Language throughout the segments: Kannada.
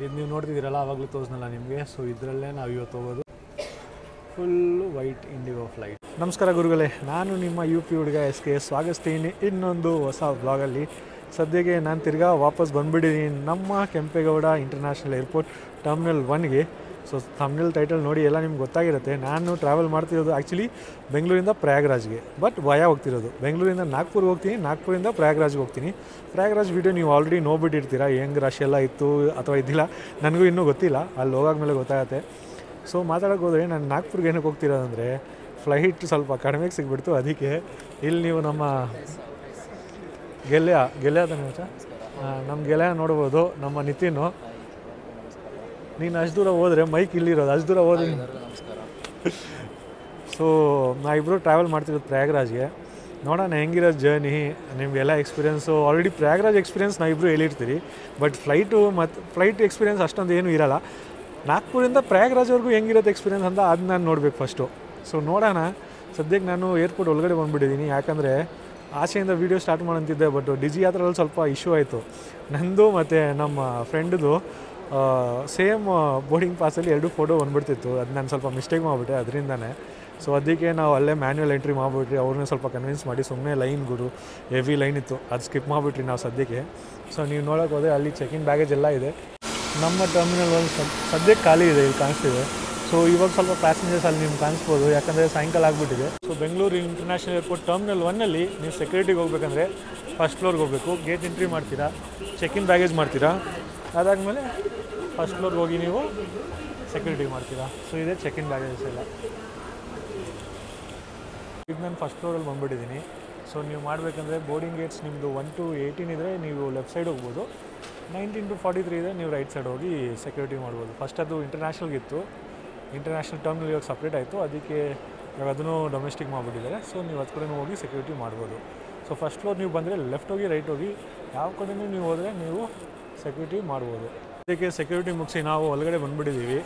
ಇದು ನೀವು ನೋಡ್ತಿದ್ದೀರಲ್ಲ ಆವಾಗಲೂ ತೋರಿಸ್ನಲ್ಲ ನಿಮಗೆ. ಸೊ ಇದರಲ್ಲೇ ನಾವು ಇವತ್ತು ಹೋಗೋದು ಫುಲ್ಲು ವೈಟ್ ಇಂಡಿಗೋ ಫ್ಲೈಟ್. ನಮಸ್ಕಾರ ಗುರುಗಳೇ, ನಾನು ನಿಮ್ಮ UP ಹುಡುಗ SK ಸ್ವಾಗತಿಸ್ತೀನಿ ಇನ್ನೊಂದು ಹೊಸ ಬ್ಲಾಗಲ್ಲಿ. ಸದ್ಯಕ್ಕೆ ನಾನು ತಿರ್ಗಾ ವಾಪಸ್ ಬಂದುಬಿಟ್ಟಿದ್ದೀನಿ ನಮ್ಮ ಕೆಂಪೇಗೌಡ ಇಂಟರ್ನ್ಯಾಷನಲ್ ಏರ್ಪೋರ್ಟ್ ಟರ್ಮಿನಲ್ 1ಗೆ. ಸೊ ಥಂಬ್ನೇಲ್ ಟೈಟಲ್ ನೋಡಿ ಎಲ್ಲ ನಿಮ್ಗೆ ಗೊತ್ತಾಗಿರುತ್ತೆ. ನಾನು ಟ್ರಾವೆಲ್ ಮಾಡ್ತಿರೋದು ಆ್ಯಕ್ಚುಲಿ ಬೆಂಗಳೂರಿಂದ ಪ್ರಯಾಗ್ರಾಜ್ಗೆ, ಬಟ್ ವಯಾ ಹೋಗ್ತಿರೋದು. ಬೆಂಗಳೂರಿಂದ ನಾಗ್ಪುರ್ಗೆ ಹೋಗ್ತೀನಿ, ನಾಗ್ಪುರಿಂದ ಪ್ರಯಾಗ್ರಾಜ್ಗೆ ಹೋಗ್ತೀನಿ. ಪ್ರಯಾಗ್ರಾಜ್ ವೀಡಿಯೋ ನೀವು ಆಲ್ರೆಡಿ ನೋಡ್ಬಿಟ್ಟಿರ್ತೀರ, ಹೆಂಗೆ ರಶ್ ಎಲ್ಲ ಇತ್ತು ಅಥವಾ ಇದ್ದಿಲ್ಲ ನನಗೂ ಇನ್ನೂ ಗೊತ್ತಿಲ್ಲ, ಅಲ್ಲಿ ಹೋಗಾದ್ಮೇಲೆ ಗೊತ್ತಾಗುತ್ತೆ. ಸೊ ಮಾತಾಡೋಕೆ ಹೋದರೆ ನಾನು ನಾಗ್ಪುರ್ಗೆ ಏನಕ್ಕೆ ಹೋಗ್ತಿರೋದಂದರೆ ಫ್ಲೈಟ್ ಸ್ವಲ್ಪ ಕಡಿಮೆಗೆ ಸಿಗ್ಬಿಡ್ತು. ಅದಕ್ಕೆ ಇಲ್ಲಿ ನೀವು ನಮ್ಮ ಗೆಳೆಯ ತಾನೆ ನಮ್ಮ ಗೆಳೆಯ ನೋಡ್ಬೋದು, ನಮ್ಮ ನಿತಿನ್ನು. ನೀನು ಅಷ್ಟು ದೂರ ಹೋದರೆ ಮೈಕ್ ಇಲ್ಲಿರೋದು, ಅಷ್ಟು ದೂರ ಹೋದ್ರೆ ಸೊ ನಾವಿಬ್ಬರು ಟ್ರಾವೆಲ್ ಮಾಡ್ತಿರೋದು ಪ್ರಯಾಗ್ರಾಜ್ಗೆ. ನೋಡೋಣ ಹೆಂಗಿರೋದು ಜರ್ನಿ, ನಿಮಗೆಲ್ಲ ಎಕ್ಸ್ಪೀರಿಯೆನ್ಸು ಆಲ್ರೆಡಿ ಪ್ರಯಾಗ್ರಾಜ್ ಎಕ್ಸ್ಪೀರಿಯೆನ್ಸ್ ನಾವಿಬ್ಬರು ಹೇಳಿರ್ತೀರಿ. ಬಟ್ ಫ್ಲೈಟ್ ಎಕ್ಸ್ಪೀರಿಯೆನ್ಸ್ ಅಷ್ಟೊಂದು ಏನೂ ಇರೋಲ್ಲ. ನಾಗ್ಪುರಿಂದ ಪ್ರಯಾಗ್ರಾಜ್ವರೆಗೂ ಹೆಂಗಿರುತ್ತೆ ಎಕ್ಸ್ಪೀರಿಯೆನ್ಸ್ ಅಂತ ಅದು ನಾನು ನೋಡಬೇಕು ಫಸ್ಟು. ಸೊ ನೋಡೋಣ. ಸದ್ಯಕ್ಕೆ ನಾನು ಏರ್ಪೋರ್ಟ್ ಒಳಗಡೆ ಬಂದುಬಿಟ್ಟಿದ್ದೀನಿ, ಯಾಕಂದರೆ ಆಸೆಯಿಂದ ವೀಡಿಯೋ ಸ್ಟಾರ್ಟ್ ಮಾಡಂತಿದ್ದೆ. ಬಟ್ ಡಿಜಿ ಯಾತ್ರೆಯಲ್ಲಿ ಸ್ವಲ್ಪ ಇಶ್ಯೂ ಆಯಿತು. ನಂದು ಮತ್ತು ನಮ್ಮ ಫ್ರೆಂಡ್ದು ಸೇಮ್ ಬೋರ್ಡಿಂಗ್ ಪಾಸಲ್ಲಿ 2 ಫೋಟೋ ಬಂದುಬಿಡ್ತಿತ್ತು. ಅದು ನಾನು ಸ್ವಲ್ಪ ಮಿಸ್ಟೇಕ್ ಮಾಡಿಬಿಟ್ಟೆ ಅದರಿಂದನೇ. ಸೊ ಅದಕ್ಕೆ ನಾವು ಅಲ್ಲೇ ಮ್ಯಾನ್ಯುವಲ್ ಎಂಟ್ರಿ ಮಾಡಿಬಿಟ್ರಿ. ಅವ್ರನ್ನ ಸ್ವಲ್ಪ ಕನ್ವಿನ್ಸ್ ಮಾಡಿ ಸುಮ್ಮನೆ ಲೈನ್ ಗುರು ಹೆವಿ ಲೈನ್ ಇತ್ತು, ಅದು ಸ್ಕಿಪ್ ಮಾಡಿಬಿಟ್ರಿ ನಾವು ಸದ್ಯಕ್ಕೆ. ಸೊ ನೀವು ನೋಡೋಕೆ ಹೋದರೆ ಅಲ್ಲಿ ಚೆಕಿಂಗ್ ಬ್ಯಾಗೇಜ್ ಎಲ್ಲ ಇದೆ. ನಮ್ಮ ಟರ್ಮಿನಲ್ 1 ಸದ್ಯಕ್ಕೆ ಖಾಲಿ ಇದೆ, ಇಲ್ಲಿ ಕಾಣಿಸ್ತಿದೆ. ಸೊ ಇವಾಗ ಸ್ವಲ್ಪ ಪ್ಯಾಸೆಂಜರ್ಸ್ ಅಲ್ಲಿ ನಿಮ್ಗೆ ಕಾಣಿಸ್ಬೋದು, ಯಾಕಂದರೆ ಸಾಯಂಕಾಲ ಆಗಿಬಿಟ್ಟಿದೆ. So Bengaluru international airport terminal 1ಅಲ್ಲಿ ನೀವು ಸೆಕ್ಯೂರಿಟಿಗೆ ಹೋಗ್ಬೇಕಂದ್ರೆ ಫಸ್ಟ್ ಫ್ಲೋರ್ಗೆ ಹೋಗಬೇಕು. ಗೇಟ್ ಎಂಟ್ರಿ ಮಾಡ್ತೀರಾ, ಚೆಕಿನ್ ಬ್ಯಾಗೇಜ್ ಮಾಡ್ತೀರಾ, ಅದಾದಮೇಲೆ ಫಸ್ಟ್ ಫ್ಲೋರ್ಗೆ ಹೋಗಿ ನೀವು ಸೆಕ್ಯೂರಿಟಿ ಮಾಡ್ತೀರಾ. ಸೊ ಇದೇ ಚೆಕಿನ್ ಬ್ಯಾಗೇಜಸ್ ಎಲ್ಲ. ಈಗ ನಾನು ಫಸ್ಟ್ ಫ್ಲೋರಲ್ಲಿ ಬಂದುಬಿಟ್ಟಿದ್ದೀನಿ. ಸೊ ನೀವು ಮಾಡಬೇಕಂದ್ರೆ ಬೋರ್ಡಿಂಗ್ ಗೇಟ್ಸ್ ನಿಮ್ಮದು 1 to 18 ಇದ್ದರೆ ನೀವು ಲೆಫ್ಟ್ ಸೈಡ್ ಹೋಗ್ಬೋದು, 19 to 43 ಇದೆ ನೀವು ರೈಟ್ ಸೈಡ್ ಹೋಗಿ ಸೆಕ್ಯೂರಿಟಿ ಮಾಡ್ಬೋದು. ಫಸ್ಟ್ ಅದು ಇಂಟರ್ನ್ಯಾಷನಲ್ಗಿತ್ತು, ಇಂಟರ್ನ್ಯಾಷನಲ್ ಟರ್ಮಿನಲ್ ಇವಾಗ ಸಪ್ರೇಟ್ ಆಯಿತು. ಅದಕ್ಕೆ ಇವಾಗ ಅದನ್ನು ಡೊಮೆಸ್ಟಿಕ್ ಮಾಡಿಬಿಟ್ಟಿದ್ದಾರೆ. ಸೊ ನೀವು ಅದು ಕಡೆ ಹೋಗಿ ಸೆಕ್ಯೂರಿಟಿ ಮಾಡ್ಬೋದು. ಸೊ ಫಸ್ಟ್ ಫ್ಲೋರ್ ನೀವು ಬಂದರೆ ಲೆಫ್ಟ್ ಹೋಗಿ ರೈಟ್ ಹೋಗಿ ಯಾವ ಕಡೆಯೂ ನೀವು ಹೋದರೆ ನೀವು ಸೆಕ್ಯೂರಿಟಿ ಮಾಡ್ಬೋದು. ಅದಕ್ಕೆ ಸೆಕ್ಯೂರಿಟಿ ಮುಗಿಸಿ ನಾವು ಒಳಗಡೆ ಬಂದುಬಿಟ್ಟಿದ್ದೀವಿ.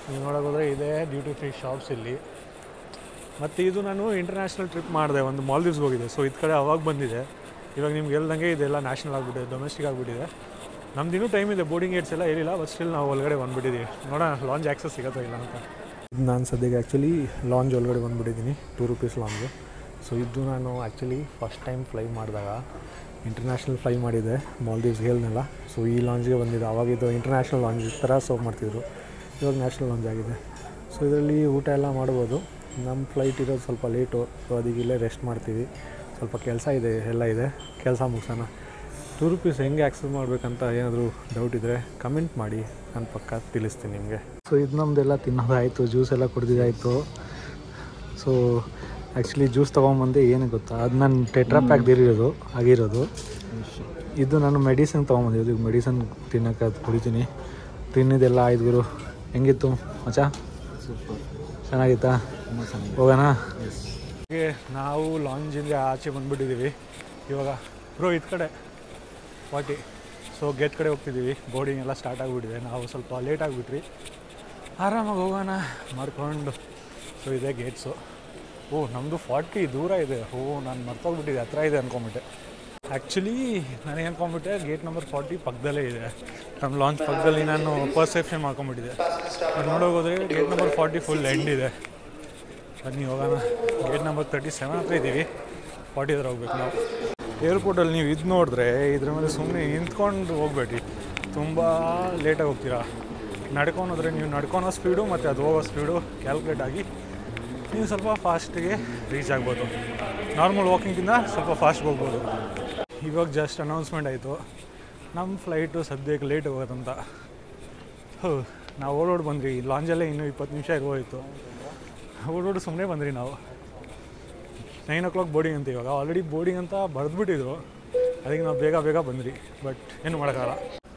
ನೀವು ನೋಡೋಕೋದ್ರೆ ಇದೆ ಡ್ಯೂಟಿ ಫ್ರೀ ಶಾಪ್ಸ್ ಇಲ್ಲಿ. ಮತ್ತು ಇದು ನಾನು ಇಂಟರ್ನ್ಯಾಷನಲ್ ಟ್ರಿಪ್ ಮಾಡಿದೆ, ಒಂದು ಮಾಲ್ದೀವ್ಸ್ಗೆ ಹೋಗಿದೆ. ಸೊ ಇದು ಕಡೆ ಅವಾಗ ಬಂದಿದೆ. ಇವಾಗ ನಿಮ್ಗೆ ಹೇಳ್ದಂಗೆ ಇದೆಲ್ಲ ನ್ಯಾಷನಲ್ ಆಗಿಬಿಟ್ಟಿದೆ, ಡೊಮೆಸ್ಟಿಕ್ ಆಗಿಬಿಟ್ಟಿದೆ. ನಮ್ದು ಇನ್ನೂ ಟೈಮ್ ಇದೆ, ಬೋರ್ಡಿಂಗ್ ಗೇಟ್ಸ್ ಎಲ್ಲ ಹೇಳಿಲ್ಲ. ಬಟ್ ಸ್ಟಿಲ್ ನಾವು ಒಳಗಡೆ ಬಂದುಬಿಟ್ಟಿದ್ದೀವಿ. ನೋಡೋಣ ಲಾಂಜ್ ಆ್ಯಕ್ಸಸ್ ಸಿಗುತ್ತೋ ಇಲ್ಲ ಅಂತ. ನಾನು ಸದ್ಯಕ್ಕೆ ಆ್ಯಕ್ಚುಲಿ ಲಾಂಜ್ ಒಳಗಡೆ ಬಂದುಬಿಟ್ಟಿದ್ದೀನಿ, ₹2 ಲಾಂಜು. ಸೊ ಇದು ನಾನು ಆ್ಯಕ್ಚುಲಿ ಫಸ್ಟ್ ಟೈಮ್ ಫ್ಲೈ ಮಾಡಿದಾಗ ಇಂಟರ್ನ್ಯಾಷನಲ್ ಫ್ಲೈ ಮಾಡಿದ್ದೆ ಮಾಲ್ದೀವ್ಸ್ಗೆ ಹೇಳ್ನಲ್ಲ. ಸೊ ಈ ಲಾಂಜ್ಗೆ ಬಂದಿದೆ. ಆವಾಗಿದ್ದು ಇಂಟರ್ನ್ಯಾಷನಲ್ ಲಾಂಜ್ ಈ ಥರ ಸರ್ವ್ ಮಾಡ್ತಿದ್ರು, ಇವಾಗ ನ್ಯಾಷನಲ್ ಲಾಂಜ್ ಆಗಿದೆ. ಸೊ ಇದರಲ್ಲಿ ಊಟ ಎಲ್ಲ ಮಾಡ್ಬೋದು. ನಮ್ಮ ಫ್ಲೈಟ್ ಇರೋದು ಸ್ವಲ್ಪ ಲೇಟು, ಸೊ ಅದಕ್ಕೆ ಇಲ್ಲೇ ರೆಸ್ಟ್ ಮಾಡ್ತೀವಿ. ಸ್ವಲ್ಪ ಕೆಲಸ ಇದೆ, ಎಲ್ಲ ಇದೆ, ಕೆಲಸ ಮುಗಿಸೋಣ. ₹2 ಹೆಂಗೆ ಆ್ಯಕ್ಸಸ್ ಮಾಡಬೇಕಂತ ಏನಾದರೂ ಡೌಟ್ ಇದ್ದರೆ ಕಮೆಂಟ್ ಮಾಡಿ, ನಾನು ಪಕ್ಕ ತಿಳಿಸ್ತೀನಿ ನಿಮಗೆ. ಸೊ ಇದು ನಮ್ಮದೆಲ್ಲ ತಿನ್ನೋದಾಯಿತು, ಜ್ಯೂಸ್ ಎಲ್ಲ ಕುಡಿದಿದ್ದಾಯಿತು. ಸೊ ಆ್ಯಕ್ಚುಲಿ ಜ್ಯೂಸ್ ತೊಗೊಂಬಂದೆ ಏನು ಗೊತ್ತಾ, ಅದು ನಾನು ಟೆಟ್ರಾ ಪ್ಯಾಕ್ ಆಗಿರೋದು. ಇದು ನಾನು ಮೆಡಿಸನ್ ತೊಗೊಂಬಂದಿದ್ದು, ಈಗ ಮೆಡಿಸನ್ ತಿನ್ನೋಕ್ಕೆ ಅದು ಕುಡಿತೀನಿ. ತಿನ್ನಿದೆಲ್ಲ ಆಯ್ತು ಗುರು. ಹೆಂಗಿತ್ತು ಮಚ್ಚಾ? ಸೂಪರ್, ಚೆನ್ನಾಗಿತ್ತಾ? ಹೋಗೋಣ. ಹಾಗೆ ನಾವು ಲಾಂಜಿಂದ ಆಚೆ ಬಂದುಬಿಟ್ಟಿದ್ದೀವಿ. ಇವಾಗ ಬ್ರೋ ಇದು ಕಡೆ 40. ಸೊ ಗೇಟ್ ಕಡೆ ಹೋಗ್ತಿದ್ದೀವಿ. ಬೋರ್ಡಿಂಗ್ ಎಲ್ಲ ಸ್ಟಾರ್ಟ್ ಆಗಿಬಿಟ್ಟಿದೆ. ನಾವು ಸ್ವಲ್ಪ ಲೇಟ್ ಆಗಿಬಿಟ್ರಿ, ಆರಾಮಾಗಿ ಹೋಗೋಣ ಮಾಡ್ಕೊಂಡು. ಸೊ ಇದೇ ಗೇಟ್ಸು. ನಮ್ಮದು 40 ದೂರ ಇದೆ. ನಾನು ಮರ್ತೋಗ್ಬಿಟ್ಟಿದ್ದೆ, ಹತ್ರ ಇದೆ ಅಂದ್ಕೊಂಬಿಟ್ಟೆ. ಆ್ಯಕ್ಚುಲಿ ನಾನು ಅಂದ್ಕೊಂಬಿಟ್ಟೆ ಗೇಟ್ ನಂಬರ್ 40 ಪಕ್ಕದಲ್ಲೇ ಇದೆ, ನಮ್ಮ ಲಾಂಚ್ ಪಕ್ಕದಲ್ಲಿ. ನಾನು ಪರ್ಸೆಪ್ಷನ್ ಮಾಡ್ಕೊಂಬಿಟ್ಟಿದ್ದೆ. ಅದು ನೋಡೋಗೋದ್ರೆ ಗೇಟ್ ನಂಬರ್ 40 ಫುಲ್ ಎಂಡ್ ಇದೆ. ಬನ್ನಿ ಹೋಗೋಣ. ಗೇಟ್ ನಂಬರ್ 37 ಹತ್ರ ಇದ್ದೀವಿ, 40 ಹತ್ರ ಹೋಗ್ಬೇಕು ನಾವು. ಏರ್ಪೋರ್ಟಲ್ಲಿ ನೀವು ಇದು ನೋಡಿದ್ರೆ ಇದ್ರ ಮೇಲೆ ಸುಮ್ಮನೆ ನಿಂತ್ಕೊಂಡು ಹೋಗ್ಬೇಡಿ, ತುಂಬ ಲೇಟಾಗಿ ಹೋಗ್ತೀರಾ. ನಡ್ಕೊಂಡೋದ್ರೆ ನೀವು ನಡ್ಕೊಳೋ ಸ್ಪೀಡು ಮತ್ತು ಅದು ಹೋಗೋ ಸ್ಪೀಡು ಕ್ಯಾಲ್ಕುಲೇಟ್ ಆಗಿ ನೀವು ಸ್ವಲ್ಪ ಫಾಸ್ಟಿಗೆ ರೀಚ್ ಆಗ್ಬೋದು. ನಾರ್ಮಲ್ ವಾಕಿಂಗಿಂದ ಸ್ವಲ್ಪ ಫಾಸ್ಟ್ ಹೋಗ್ಬೋದು. ಇವಾಗ ಜಸ್ಟ್ ಅನೌನ್ಸ್ಮೆಂಟ್ ಆಯಿತು, ನಮ್ಮ ಫ್ಲೈಟು ಸದ್ಯಕ್ಕೆ ಲೇಟ್ ಹೋಗೋದಂತ. ನಾವು ಓಡೋಡಿ ಬಂದ್ರಿ, ಲಾಂಜಲ್ಲೇ ಇನ್ನೂ 20 ನಿಮಿಷ ಇರ್ಬೋಯಿತ್ತು. ಓಡೋಡು ಸುಮ್ಮನೆ ಬಂದ್ರಿ ನಾವು. 9 o'clock ಬೋರ್ಡಿಂಗ್ ಅಂತ. ಇವಾಗ ಆಲ್ರೆಡಿ ಬೋರ್ಡಿಂಗ್ ಅಂತ ಬರೆದ್ಬಿಟ್ಟಿದ್ರು, ಅದಕ್ಕೆ ನಾವು ಬೇಗ ಬಂದ್ರಿ. ಬಟ್ ಏನು ಮಾಡೋಕ್ಕಾಗಲ್ಲ.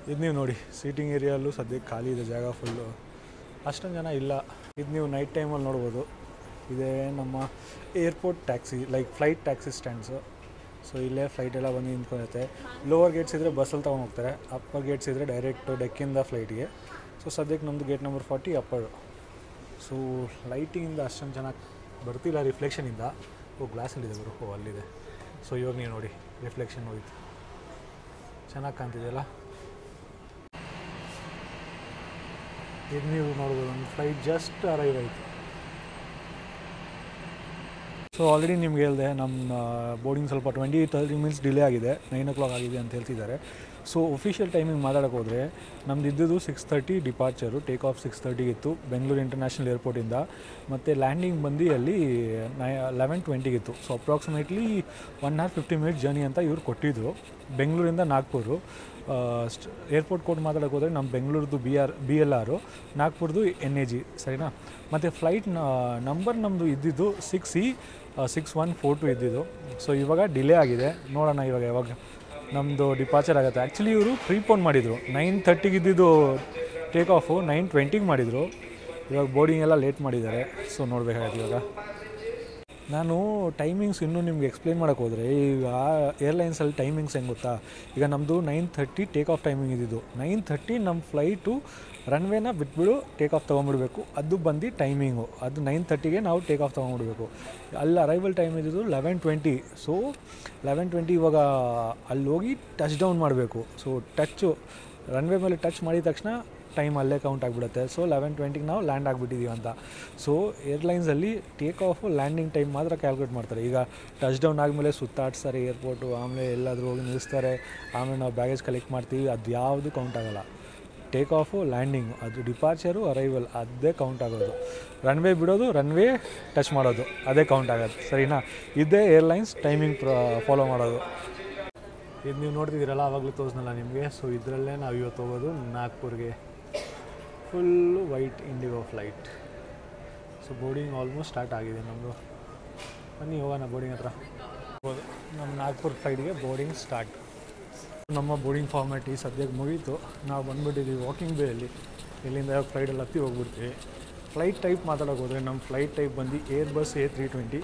ಇದು ನೀವು ನೋಡಿ, ಸೀಟಿಂಗ್ ಏರಿಯಲ್ಲೂ ಸದ್ಯಕ್ಕೆ ಖಾಲಿ ಇದೆ ಜಾಗ ಫುಲ್ಲು, ಅಷ್ಟೊಂದು ಜನ ಇಲ್ಲ. ಇದು ನೀವು ನೈಟ್ ಟೈಮಲ್ಲಿ ನೋಡ್ಬೋದು. ಇದೇ ನಮ್ಮ airport taxi, like flight taxi stands. So ಇಲ್ಲೇ ಫ್ಲೈಟ್ ಎಲ್ಲ ಬಂದು ನಿಂತ್ಕೊಳುತ್ತೆ. ಲೋವರ್ ಗೇಟ್ಸ್ ಇದ್ದರೆ ಬಸ್ಸಲ್ಲಿ ತೊಗೊಂಡು ಹೋಗ್ತಾರೆ, ಅಪ್ಪರ್ ಗೇಟ್ಸ್ ಇದ್ದರೆ ಡೈರೆಕ್ಟು ಡೆಕ್ಕಿಂದ ಫ್ಲೈಟಿಗೆ. ಸೊ ಸದ್ಯಕ್ಕೆ ನಮ್ಮದು ಗೇಟ್ ನಂಬರ್ 40 ಅಪ್ಪರು. ಸೊ ಲೈಟಿಂಗಿಂದ ಅಷ್ಟೊಂದು ಚೆನ್ನಾಗಿ ಬರ್ತಿಲ್ಲ ರಿಫ್ಲೆಕ್ಷನಿಂದ. ಗ್ಲಾಸಲ್ಲಿದೆ ಗುರು, ಅಲ್ಲಿದೆ. ಸೊ ಇವಾಗ ನೀವು ನೋಡಿ ರಿಫ್ಲೆಕ್ಷನ್ ಹೋಯ್ತು, ಚೆನ್ನಾಗಿ ಕಾಣ್ತಿದೆಯಲ್ಲ. ಇದು ನೀವು ನೋಡ್ಬೋದು ಒಂದು ಫ್ಲೈಟ್ ಜಸ್ಟ್ ಅರೈವ್ ಆಯಿತು. ಸೊ ಆಲ್ರೆಡಿ ನಿಮ್ಗೆ ಹೇಳಿದೆ ನಮ್ಮ ಬೋರ್ಡಿಂಗ್ ಸ್ವಲ್ಪ 20-30 ಮಿನಿಟ್ಸ್ ಡಿಲೇ ಆಗಿದೆ, 9 o'clock ಆಗಿದೆ ಅಂತ ಹೇಳ್ತಿದ್ದಾರೆ. ಸೊ ಒಫಿಷಿಯಲ್ ಟೈಮಿಂಗ್ ಮಾತಾಡೋಕೆ ಹೋದರೆ ನಮ್ದು ಇದ್ದಿದ್ದು 6:30 ಡಿಪಾರ್ಚರು, ಟೇಕ್ ಆಫ್ 6:30 ಇತ್ತು ಬೆಂಗಳೂರು ಇಂಟರ್ನ್ಯಾಷನಲ್ ಏರ್ಪೋರ್ಟಿಂದ. ಮತ್ತು ಲ್ಯಾಂಡಿಂಗ್ ಬಂದು ಅಲ್ಲಿ 11:20 ಇತ್ತು. So approximately 1 hour 50 minutes journey ಅಂತ ಇವ್ರು ಕೊಟ್ಟಿದ್ದರು ಬೆಂಗಳೂರಿಂದ ನಾಗ್ಪುರು. ಏರ್ಪೋರ್ಟ್ ಕೋಡ್ ಮಾತಾಡೋಕೆ ಹೋದರೆ ನಮ್ಮ ಬೆಂಗಳೂರದು BLR, ನಾಗ್ಪುರದು NAG, ಸರಿನಾ. ಮತ್ತು ಫ್ಲೈಟ್ ನಂಬರ್ ನಮ್ಮದು ಇದ್ದಿದ್ದು 6E6142 ಇದ್ದಿದ್ದು. ಸೊ ಇವಾಗ ಡಿಲೇ ಆಗಿದೆ, ನೋಡೋಣ ಇವಾಗ ಯಾವಾಗ ನಮ್ಮದು ಡಿಪಾರ್ಚರ್ ಆಗುತ್ತೆ. ಆ್ಯಕ್ಚುಲಿ ಇವರು ಪ್ರೀಪೋನ್ ಮಾಡಿದರು, 9:30 ಇದ್ದಿದ್ದು ಟೇಕ್ ಆಫು 9:20 ಮಾಡಿದರು. ಇವಾಗ ಬೋರ್ಡಿಂಗ್ ಎಲ್ಲ ಲೇಟ್ ಮಾಡಿದ್ದಾರೆ. ಸೊ ನೋಡಬೇಕಾಗುತ್ತೆ ಇವಾಗ. ನಾನು ಟೈಮಿಂಗ್ಸ್ ಇನ್ನೂ ನಿಮ್ಗೆ ಎಕ್ಸ್ಪ್ಲೇನ್ ಮಾಡೋಕ್ಕೆ ಹೋದರೆ, ಈಗ ಏರ್ಲೈನ್ಸಲ್ಲಿ ಟೈಮಿಂಗ್ಸ್ ಹೆಂಗೆ ಗೊತ್ತಾ, ಈಗ ನಮ್ಮದು 9:30 ಟೇಕ್ ಆಫ್ ಟೈಮಿಂಗ್ ಇದ್ದಿದ್ದು. 9:30 ನಮ್ಮ ಫ್ಲೈಟು ರನ್ವೇನ ಬಿಟ್ಬಿಡು ಟೇಕ್ ಆಫ್ ತೊಗೊಂಬಿಡ್ಬೇಕು, ಅದು ಬಂದು ಟೈಮಿಂಗು. ಅದು 9:30ಗೆ ನಾವು ಟೇಕ್ ಆಫ್ ತೊಗೊಂಬಿಡ್ಬೇಕು. ಅಲ್ಲಿ ಅರೈವಲ್ ಟೈಮ್ ಇದ್ದಿದ್ದು 11:20. ಸೊ 11:20 ಇವಾಗ ಅಲ್ಲಿ ಹೋಗಿ ಟಚ್ ಡೌನ್ ಮಾಡಬೇಕು. ಸೊ ರನ್ವೇ ಮೇಲೆ ಟಚ್ ಮಾಡಿದ ತಕ್ಷಣ ಟೈಮ್ ಅಲ್ಲೇ ಕೌಂಟ್ ಆಗಿಬಿಡುತ್ತೆ. ಸೊ 11:20ಗೆ ನಾವು ಲ್ಯಾಂಡ್ ಆಗಿಬಿಟ್ಟಿದ್ದೀವಿ ಅಂತ. ಸೊ ಏರ್ಲೈನ್ಸಲ್ಲಿ ಟೇಕ್ ಆಫು ಲ್ಯಾಂಡಿಂಗ್ ಟೈಮ್ ಮಾತ್ರ ಕ್ಯಾಲ್ಕುಲೇಟ್ ಮಾಡ್ತಾರೆ. ಈಗ ಟಚ್ ಡೌನ್ ಆದಮೇಲೆ ಸುತ್ತಾಡ್ಸ್ತಾರೆ ಏರ್ಪೋರ್ಟು, ಆಮೇಲೆ ಎಲ್ಲಾದರೂ ಹೋಗಿ ನಿಲ್ಲಿಸ್ತಾರೆ, ಆಮೇಲೆ ನಾವು ಬ್ಯಾಗೇಜ್ ಕಲೆಕ್ಟ್ ಮಾಡ್ತೀವಿ, ಅದು ಯಾವುದು ಕೌಂಟ್ ಆಗೋಲ್ಲ. ಟೇಕ್ ಆಫು ಲ್ಯಾಂಡಿಂಗು ಅದು ಡಿಪಾರ್ಚರು ಅರೈವಲ್ ಅದೇ ಕೌಂಟ್ ಆಗೋದು. ರನ್ವೇ ಬಿಡೋದು, ರನ್ವೇ ಟಚ್ ಮಾಡೋದು ಅದೇ ಕೌಂಟ್ ಆಗೋದು, ಸರಿನಾ. ಇದೇ ಏರ್ಲೈನ್ಸ್ ಟೈಮಿಂಗ್ ಫಾಲೋ ಮಾಡೋದು. ಇದು ನೀವು ನೋಡ್ತಿದ್ದೀರಲ್ಲ, ಆವಾಗಲೂ ತೋರಿಸ್ನಲ್ಲ ನಿಮಗೆ. ಸೊ ಇದರಲ್ಲೇ ನಾವು ಇವತ್ತು ಹೋಗೋದು ನಾಗ್ಪುರ್ಗೆ. Full white IndiGo flight. So boarding almost start ಆಗಿದೆ ನಮ್ಮದು. ಬನ್ನಿ ಹೋಗೋಣ ಬೋರ್ಡಿಂಗ್ ಹತ್ರ. ನಮ್ಮ ನಾಗ್ಪುರ್ ಫ್ಲೈಟ್ಗೆ ಬೋರ್ಡಿಂಗ್ ಸ್ಟಾರ್ಟ್. ನಮ್ಮ ಬೋರ್ಡಿಂಗ್ ಫಾರ್ಮ್ಯಾಟ್ ಈ ಸದ್ಯಕ್ಕೆ ಮುಗೀತು. ನಾವು ಬಂದುಬಿಟ್ಟಿದ್ದೀವಿ ವಾಕಿಂಗ್ ಬೇಯಲ್ಲಿ. ಇಲ್ಲಿಂದ ಫ್ಲೈಟಲ್ಲಿ ಹತ್ತಿ ಹೋಗ್ಬಿಡ್ತೀವಿ. ಫ್ಲೈಟ್ ಟೈಪ್ ಮಾತಾಡೋಕೆ ಹೋದರೆ ನಮ್ಮ ಫ್ಲೈಟ್ ಟೈಪ್ ಬಂದು ಏರ್ಬಸ್ A320.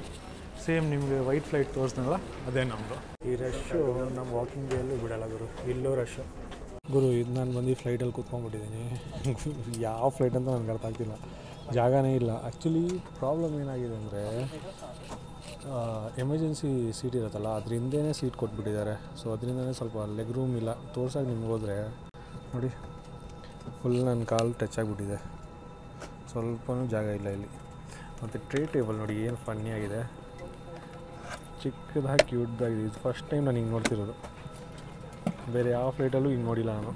ಸೇಮ್ ನಿಮಗೆ ವೈಟ್ ಫ್ಲೈಟ್ ತೋರಿಸ್ನಲ್ಲ ಅದೇ ನಮ್ಮದು. ಈ ರಶ್ಶು ನಮ್ಮ ವಾಕಿಂಗ್ ಬೇಯಲ್ಲೂ ಬಿಡೋಲ್ಲ ಗುರು, ಇಲ್ಲೂ ರಶ್ಶು ಗುರು. ಇದು ನಾನು ಬಂದು ಫ್ಲೈಟಲ್ಲಿ ಕೂತ್ಕೊಂಡ್ಬಿಟ್ಟಿದ್ದೀನಿ. ಯಾವ ಫ್ಲೈಟ್ ಅಂತ ನನಗೆ ಅರ್ಥ ಆಗ್ತಿಲ್ಲ, ಜಾಗನೇ ಇಲ್ಲ. ಆ್ಯಕ್ಚುಲಿ ಪ್ರಾಬ್ಲಮ್ ಏನಾಗಿದೆ ಅಂದರೆ, ಎಮರ್ಜೆನ್ಸಿ ಸೀಟ್ ಇರುತ್ತಲ್ಲ ಅದ್ರ ಹಿಂದೆಯೇ ಸೀಟ್ ಕೊಟ್ಬಿಟ್ಟಿದ್ದಾರೆ. ಸೊ ಅದರಿಂದನೇ ಸ್ವಲ್ಪ ಲೆಗ್ ರೂಮ್ ಇಲ್ಲ. ತೋರ್ಸೋಕೆ ನಿಮ್ಗೆ ಹೋದರೆ ನೋಡಿ, ಫುಲ್ ನನ್ನ ಕಾಲು ಟಚ್ ಆಗಿಬಿಟ್ಟಿದೆ, ಸ್ವಲ್ಪನೂ ಜಾಗ ಇಲ್ಲ ಇಲ್ಲಿ. ಮತ್ತು ಟ್ರೇ ಟೇಬಲ್ ನೋಡಿ ಏನು ಫನ್ನಿ ಆಗಿದೆ, ಚಿಕ್ಕದಾಗಿ ಕ್ಯೂಟ್ದಾಗಿದೆ. ಇದು ಫಸ್ಟ್ ಟೈಮ್ ನಾನು ಹಿಂಗೆ ನೋಡ್ತಿರೋದು, ಬೇರೆ ಯಾವ ಫ್ಲೈಟಲ್ಲೂ ಹಿಂಗೆ ನೋಡಿಲ್ಲ ನಾನು.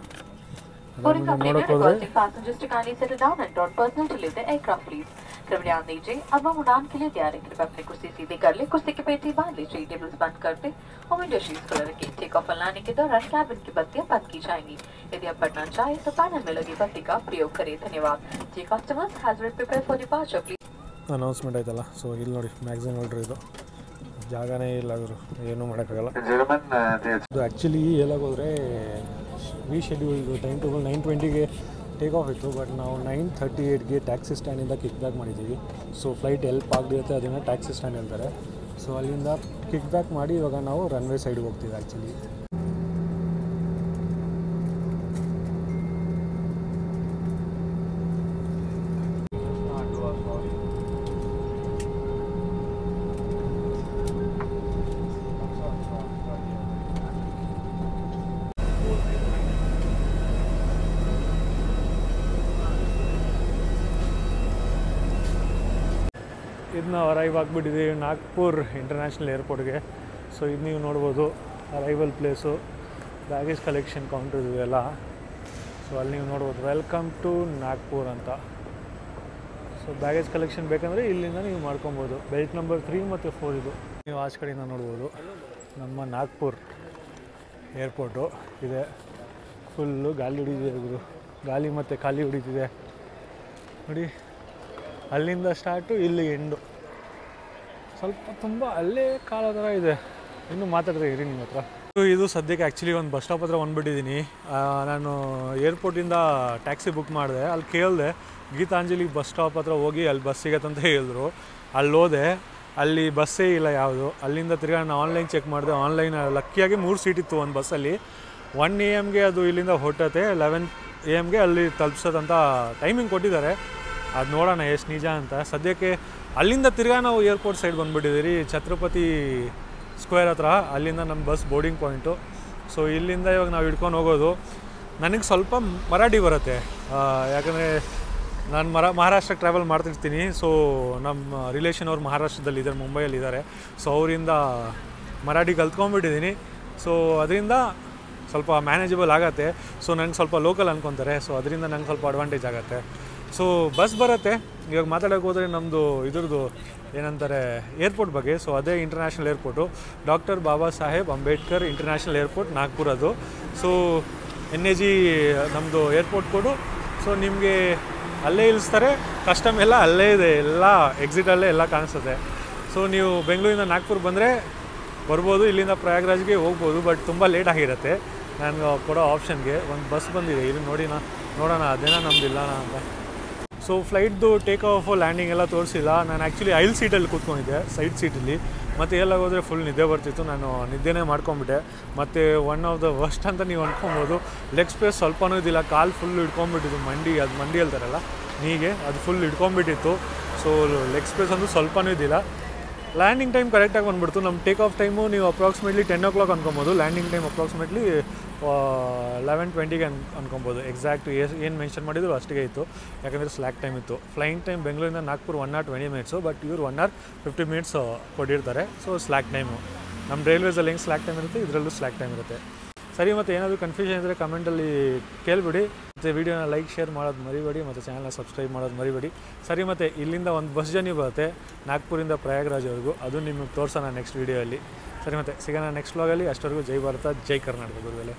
ನೋಡೋಕೆ होदरे passengers to kindly settle down and don't personal to leave the aircraft please. कृपया ध्यान दीजिए, अब हम उड़ान के लिए तैयार हैं. कृपया अपनी कुर्सी सीधी कर ले, कुर्सी की पेटी बांध लीजिए, टेबल्स बंद कर दे और विंडो शीट्स खुला रखें. टेक ऑफ लाने के दौरान कैबिन की बत्तियां बंद की जाएंगी. यदि आप पढ़ना चाहें तो पैनल में लगी बत्ती का प्रयोग करें. धन्यवाद. जी customers has been prepared for departure please. Announcement ಆಯ್ತಲ್ಲ. ಸೊ ಇಲ್ಲಿ ನೋಡಿ ಮ್ಯಾಗ್ಝಿನ್ ಹೋಲ್ಡ್ರ್, ಇದು ಜಾಗನೇ ಇಲ್ಲ ಗುರು, ಏನೂ ಮಾಡೋಕ್ಕಾಗಲ್ಲ. ಇದು ಆ್ಯಕ್ಚುಲಿ ಹೇಳೋಕೋದ್ರೆ ರೀಶೆಡ್ಯೂಲ್ದು ಟೈಮ್ ಟೇಬಲ್ 9:20ಗೆ ಟೇಕ್ ಆಫ್ ಇತ್ತು. ಬಟ್ ನಾವು 9:38ಗೆ ಟ್ಯಾಕ್ಸಿ ಸ್ಟ್ಯಾಂಡಿಂದ ಕಿಕ್ ಬ್ಯಾಕ್ ಮಾಡಿದ್ದೀವಿ. ಸೊ ಫ್ಲೈಟ್ ಎಲ್ಪ್ ಆಗಿರುತ್ತೆ ಅದನ್ನು ಟ್ಯಾಕ್ಸಿ ಸ್ಟ್ಯಾಂಡ್ ಹೇಳ್ತಾರೆ. ಸೊ ಅಲ್ಲಿಂದ ಕಿಕ್ ಬ್ಯಾಕ್ ಮಾಡಿ ಇವಾಗ ನಾವು ರನ್ವೇ ಸೈಡ್ಗೆ ಹೋಗ್ತೀವಿ ಆ್ಯಕ್ಚುಲಿ. ಇದನ್ನ ಅರೈವ್ ಆಗಿಬಿಟ್ಟಿದ್ದೀವಿ ನಾಗ್ಪುರ್ ಇಂಟರ್ನ್ಯಾಷನಲ್ ಏರ್ಪೋರ್ಟ್ಗೆ. ಸೊ ಇದು ನೀವು ನೋಡ್ಬೋದು arrival place, baggage collection counter ಇದೆಲ್ಲ. ಸೊ ಅಲ್ಲಿ ನೀವು ನೋಡ್ಬೋದು ವೆಲ್ಕಮ್ ಟು ನಾಗ್ಪುರ್ ಅಂತ. ಸೊ ಬ್ಯಾಗೇಜ್ ಕಲೆಕ್ಷನ್ ಬೇಕಂದರೆ ಇಲ್ಲಿಂದ ನೀವು ಮಾಡ್ಕೊಬೋದು. ಬೆಲ್ಟ್ ನಂಬರ್ 3 ಮತ್ತು 4 ಇದು. ನೀವು ಆಚೆ ಕಡೆಯಿಂದ ನೋಡ್ಬೋದು ನಮ್ಮ ನಾಗ್ಪುರ್ ಏರ್ಪೋರ್ಟು ಇದೆ. ಫುಲ್ಲು ಗಾಳಿ ಹೊಡಿತಿದೆ ಗುರು, ಗಾಳಿ ಮತ್ತು ಖಾಲಿ ಹೊಡಿತಿದೆ ನೋಡಿ. ಅಲ್ಲಿಂದ ಸ್ಟಾರ್ಟು ಇಲ್ಲಿ ಎಂಡು, ಸ್ವಲ್ಪ ತುಂಬ ಅಲ್ಲೇ ಕಾಲ ಥರ ಇದೆ. ಇನ್ನೂ ಮಾತಾಡ್ತಾ ಇರಿ ನಿಮ್ಮ ಹತ್ರ. ಇದು ಸದ್ಯಕ್ಕೆ ಆ್ಯಕ್ಚುಲಿ ಒಂದು ಬಸ್ ಸ್ಟಾಪ್ ಹತ್ರ ಬಂದುಬಿಟ್ಟಿದ್ದೀನಿ. ನಾನು ಏರ್ಪೋರ್ಟಿಂದ ಟ್ಯಾಕ್ಸಿ ಬುಕ್ ಮಾಡಿದೆ. ಅಲ್ಲಿ ಕೇಳಿದೆ ಗೀತಾಂಜಲಿ ಬಸ್ ಸ್ಟಾಪ್ ಹತ್ರ ಹೋಗಿ ಅಲ್ಲಿ ಬಸ್ ಸಿಗತ್ತಂತ ಹೇಳಿದ್ರು. ಅಲ್ಲಿ ಹೋದೆ, ಅಲ್ಲಿ ಬಸ್ಸೇ ಇಲ್ಲ ಯಾವುದು. ಅಲ್ಲಿಂದ ತಿರ್ಗಾ ನಾನು ಆನ್ಲೈನ್ ಚೆಕ್ ಮಾಡಿದೆ. ಆನ್ಲೈನ್ ಲಕ್ಕಿಯಾಗಿ 3 ಸೀಟ್ ಇತ್ತು ಒಂದು ಬಸ್ಸಲ್ಲಿ. 1 AM ಅದು ಇಲ್ಲಿಂದ ಹೊರಟತ್ತೆ, 11 AM ಅಲ್ಲಿ ತಲುಪಿಸೋದಂತ ಟೈಮಿಂಗ್ ಕೊಟ್ಟಿದ್ದಾರೆ. ಅದು ನೋಡೋಣ ಎಷ್ಟು ನಿಜ ಅಂತ. ಸದ್ಯಕ್ಕೆ ಅಲ್ಲಿಂದ ತಿರ್ಗಾ ನಾವು ಏರ್ಪೋರ್ಟ್ ಸೈಡ್ ಬಂದುಬಿಟ್ಟಿದ್ದೀರಿ, ಛತ್ರಪತಿ ಸ್ಕ್ವೇರ್ ಹತ್ರ. ಅಲ್ಲಿಂದ ನಮ್ಮ ಬಸ್ ಬೋರ್ಡಿಂಗ್ ಪಾಯಿಂಟು. ಸೊ ಇಲ್ಲಿಂದ ಇವಾಗ ನಾವು ಹಿಡ್ಕೊಂಡು ಹೋಗೋದು. ನನಗೆ ಸ್ವಲ್ಪ ಮರಾಠಿ ಬರುತ್ತೆ, ಯಾಕಂದರೆ ನಾನು ಮಹಾರಾಷ್ಟ್ರಕ್ಕೆ ಟ್ರಾವೆಲ್ ಮಾಡ್ತಿರ್ತೀನಿ. ಸೊ ನಮ್ಮ ರಿಲೇಷನ್ ಅವ್ರು ಮಹಾರಾಷ್ಟ್ರದಲ್ಲಿದ್ದಾರೆ, ಮುಂಬೈಯಲ್ಲಿದ್ದಾರೆ. ಸೊ ಅವರಿಂದ ಮರಾಠಿ ಕಲ್ತ್ಕೊಂಡ್ಬಿಟ್ಟಿದ್ದೀನಿ. ಸೊ ಅದರಿಂದ ಸ್ವಲ್ಪ ಮ್ಯಾನೇಜಬಲ್ ಆಗುತ್ತೆ. ಸೊ ನಂಗೆ ಸ್ವಲ್ಪ ಲೋಕಲ್ ಅಂದ್ಕೊತಾರೆ. ಸೊ ಅದರಿಂದ ನಂಗೆ ಸ್ವಲ್ಪ ಅಡ್ವಾಂಟೇಜ್ ಆಗುತ್ತೆ. ಸೊ ಬಸ್ ಬರುತ್ತೆ. ಇವಾಗ ಮಾತಾಡೋಕೆ ಹೋದರೆ ನಮ್ಮದು ಇದ್ರದ್ದು ಏನಂತಾರೆ ಏರ್ಪೋರ್ಟ್ ಬಗ್ಗೆ. ಸೊ ಅದೇ international airport, doctor Baba Saheb Ambedkar international airport, Nagpur ಅದು. ಸೊ NAG ನಮ್ಮದು ಏರ್ಪೋರ್ಟ್ ಕೋಡು. ಸೊ ನಿಮಗೆ ಅಲ್ಲೇ ಇಳಿಸ್ತಾರೆ. ಕಸ್ಟಮ್ ಎಲ್ಲ ಅಲ್ಲೇ ಇದೆ, ಎಲ್ಲ ಎಕ್ಸಿಟಲ್ಲೇ ಎಲ್ಲ ಕಾಣಿಸುತ್ತೆ. ಸೊ ನೀವು ಬೆಂಗಳೂರಿಂದ ನಾಗ್ಪುರ್ ಬಂದರೆ ಬರ್ಬೋದು, ಇಲ್ಲಿಂದ ಪ್ರಯಾಗ್ರಾಜ್ಗೆ ಹೋಗ್ಬೋದು. ಬಟ್ ತುಂಬ ಲೇಟ್ ಆಗಿರುತ್ತೆ. ನಾನು ಕೊಡೋ ಆಪ್ಷನ್ಗೆ ಒಂದು ಬಸ್ ಬಂದಿದೆ, ಇಲ್ಲಿ ನೋಡೋಣ ಅದೇನೋ ನಮ್ಮದಿಲ್ಲ ಅಂತ. ಸೊ ಫ್ಲೈಟ್ದು ಟೇಕ್ ಆಫ್ ಲ್ಯಾಂಡಿಂಗ್ ಎಲ್ಲ ತೋರಿಸಿಲ್ಲ. ನಾನು ಆ್ಯಕ್ಚುಲಿ ಐಲ್ ಸೀಟಲ್ಲಿ ಕೂತ್ಕೊಂಡಿದ್ದೆ, ಸೈಡ್ ಸೀಟಲ್ಲಿ. ಮತ್ತು ಎಲ್ಲ ಹೋದರೆ ಫುಲ್ ನಿದ್ದೆ ಬರ್ತಿತ್ತು. ನಾನು ನಿದ್ದೆನೇ ಮಾಡ್ಕೊಂಬಿಟ್ಟೆ. ಮತ್ತು ಒನ್ ಆಫ್ ದ ವರ್ಸ್ಟ್ ಅಂತ ನೀವು ಅಂದ್ಕೊಬೋದು. ಲೆಗ್ ಸ್ಪೇಸ್ ಸ್ವಲ್ಪನೂ ಇದ್ದಿಲ್ಲ, ಕಾಲು ಫುಲ್ ಹಿಡ್ಕೊಂಬಿಟ್ಟಿದ್ದು. ಮಂಡಿ ಹೇಳ್ತಾರಲ್ಲ ನೀಗೆ, ಅದು ಫುಲ್ ಹಿಡ್ಕೊಂಬಿಟ್ಟಿತ್ತು. ಸೊ ಲೆಗ್ ಸ್ಪೇಸ್ ಅಂತೂ ಸ್ವಲ್ಪನೂ ಇದ್ದಿಲ್ಲ. ಲ್ಯಾಂಡಿಂಗ್ ಟೈಮ್ ಕರೆಕ್ಟಾಗಿ ಬಂದುಬಿಡ್ತು. ನಮ್ಮ ಟೇಕ್ ಆಫ್ ಟೈಮು ನೀವು ಅಪ್ರಾಕ್ಸಿಮೇಟ್ಲಿ 10 o'clock ಅನ್ಕೊಬೋದು. ಲ್ಯಾಂಡಿಂಗ್ ಟೈಮ್ ಅಪ್ರಾಕ್ಸಿಮೇಟ್ಲಿ 11:20ಗೆ ಅನ್ಕೊಬೋದು. ಎಕ್ಸಾಕ್ಟ್ ಏನು ಮೆನ್ಷನ್ ಮಾಡಿದ್ರು ಅಷ್ಟಿಗೆ ಇತ್ತು, ಯಾಕಂದರೆ ಸ್ಲ್ಯಾಕ್ ಟೈಮ್ ಇತ್ತು. ಫ್ಲೈಯಿಂಗ್ ಟೈಮ್ ಬೆಂಗಳೂರಿಂದ ನಾಗ್ಪುರ್ 1 hour 20 minutes, ಬಟ್ ಇವರು 1 hour 50 minutes ಕೊಟ್ಟಿರ್ತಾರೆ. ಸೊ ಸ್ಲ್ಯಾಕ್ ಟೈಮು ನಮ್ಮ ರೈಲ್ವೇಸಲ್ಲಿ ಹೆಂಗೆ ಸ್ಲ್ಯಾಕ್ ಟೈಮ್ ಇರುತ್ತೆ, ಇದರಲ್ಲೂ ಸ್ಲ್ಯಾಕ್ ಟೈಮ್ ಇರುತ್ತೆ. ಸರಿ, ಮತ್ತು ಏನಾದರೂ ಕನ್ಫ್ಯೂಷನ್ ಇದ್ದರೆ ಕಮೆಂಟಲ್ಲಿ ಕೇಳಿಬಿಡಿ. ಮತ್ತು ವೀಡಿಯೋನ ಲೈಕ್ ಶೇರ್ ಮಾಡೋದು ಮರಿಬೇಡಿ, ಮತ್ತು ಚಾನಲ್ನ ಸಬ್ಸ್ಕ್ರೈಬ್ ಮಾಡೋದು ಮರಿಬೇಡಿ. ಸರಿ, ಮತ್ತು ಇಲ್ಲಿಂದ ಒಂದು ಬಸ್ ಜರ್ನಿ ಬರುತ್ತೆ ನಾಗ್ಪುರಿಂದ ಪ್ರಯಾಗ್ರಾಜ್ವರೆಗೂ, ಅದು ನಿಮಗೆ ತೋರಿಸೋಣ ನೆಕ್ಸ್ಟ್ ವೀಡಿಯೋಲ್ಲಿ. ಸರಿ, ಮತ್ತು ಸಿಗೋಣ ನೆಕ್ಸ್ಟ್ ವ್ಲಾಗಲ್ಲಿ. ಅಷ್ಟವರೆಗೂ ಜೈ ಭಾರತ, ಜೈ ಕರ್ನಾಟಕ ಗುರುಗಳೇ.